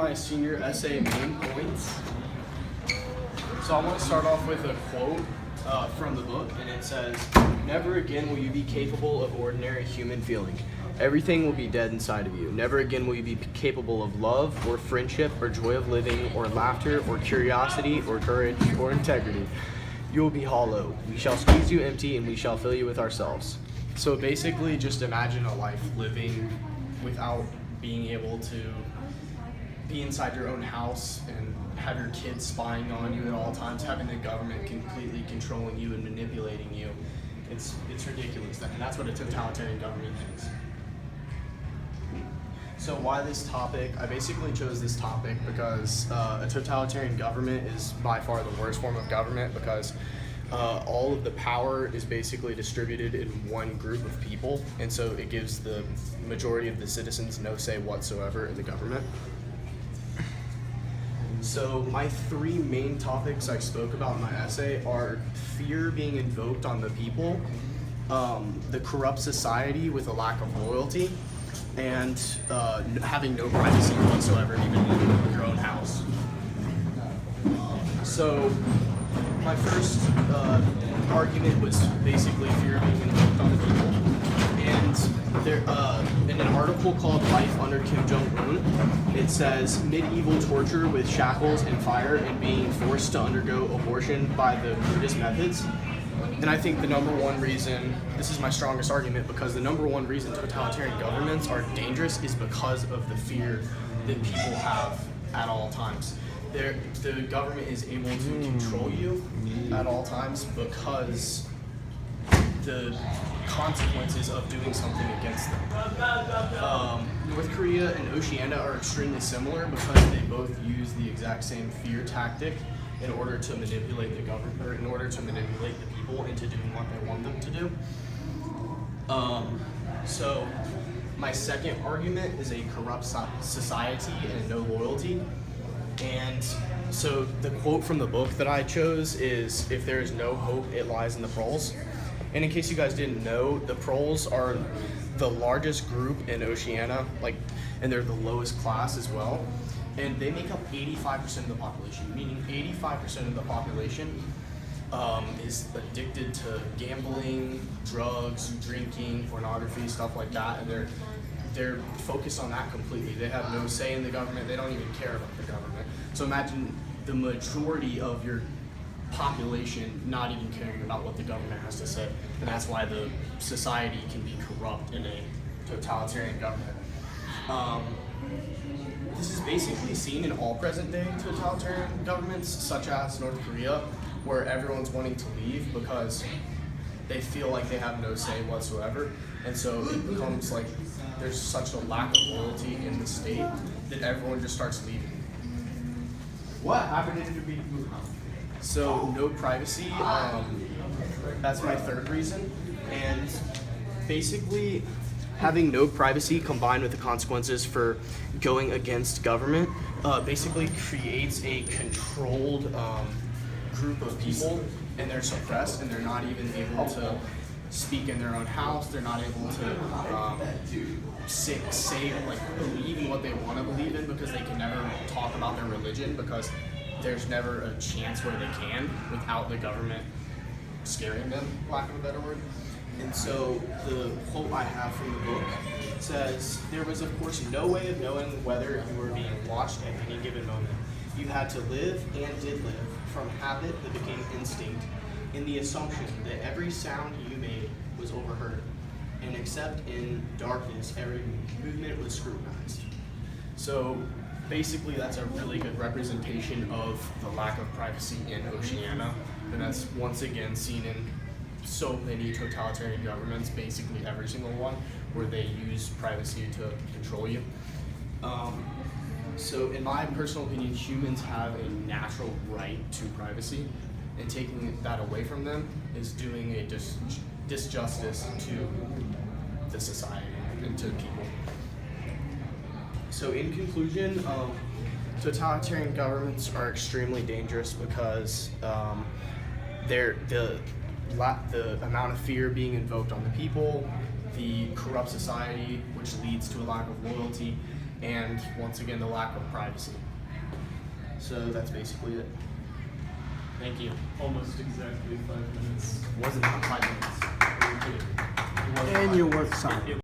my senior essay main points. So I want to start off with a quote from the book, and it says, "Never again will you be capable of ordinary human feeling. Everything will be dead inside of you. Never again will you be capable of love or friendship or joy of living or laughter or curiosity or courage or integrity. You will be hollow. We shall squeeze you empty and we shall fill you with ourselves." So basically just imagine a life living without being able to be inside your own house and have your kids spying on you at all times, having the government completely controlling you and manipulating you. It's ridiculous, and that's what a totalitarian government is. So why this topic? I basically chose this topic because a totalitarian government is by far the worst form of government, because all of the power is basically distributed in one group of people, and so it gives the majority of the citizens no say whatsoever in the government. So my three main topics I spoke about in my essay are fear being invoked on the people, the corrupt society with a lack of loyalty, and having no privacy whatsoever, even in your own house. So my first argument was basically fear being invoked on the people. And there, in an article called "Life Under Kim Jong-un," it says medieval torture with shackles and fire and being forced to undergo abortion by the Buddhist methods. And I think the number one reason, this is my strongest argument, because the number one reason totalitarian governments are dangerous is because of the fear that people have at all times. The government is able to control you at all times because the consequences of doing something against them. North Korea and Oceania are extremely similar because they both use the exact same fear tactic in order to manipulate the government, or in order to manipulate the people into doing what they want them to do. So my second argument is a corrupt society and no loyalty. And so the quote from the book that I chose is, "If there is no hope, it lies in the proles." And in case you guys didn't know, the proles are the largest group in Oceania, and they're the lowest class as well. And they make up 85% of the population, meaning 85% of the population is addicted to gambling, drugs, drinking, pornography, stuff like that. And they're focused on that completely. They have no say in the government. They don't even care about the government. So imagine the majority of your population not even caring about what the government has to say. And that's why the society can be corrupt in a totalitarian government. This is basically seen in all present-day totalitarian governments, such as North Korea, where everyone's wanting to leave because they feel like they have no say whatsoever. And so it becomes like there's such a lack of loyalty in the state that everyone just starts leaving. What happened in the house? So no privacy, that's my third reason. And basically having no privacy combined with the consequences for going against government basically creates a controlled group of people, and they're suppressed, and they're not even able to speak in their own house. They're not able to believe in what they want to believe in, because they can never talk about their religion, because there's never a chance where they can without the government scaring them, for lack of a better word. And so the quote I have from the book says, "There was of course no way of knowing whether you were being watched at any given moment. You had to live and did live from habit that became instinct, in the assumption that every sound you made was overheard, and except in darkness every movement was scrutinized." So basically that's a really good representation of the lack of privacy in Oceania, and that's once again seen in so many totalitarian governments, basically every single one, where they use privacy to control you. So in my personal opinion, humans have a natural right to privacy, and taking that away from them is doing a disjustice to the society and to people. So in conclusion, totalitarian governments are extremely dangerous because the amount of fear being invoked on the people, the corrupt society, which leads to a lack of loyalty, and once again the lack of privacy. So that's basically it. Thank you. Almost exactly 5 minutes. It wasn't 5 minutes. Are you kidding? It wasn't And 5 your minutes. work silent.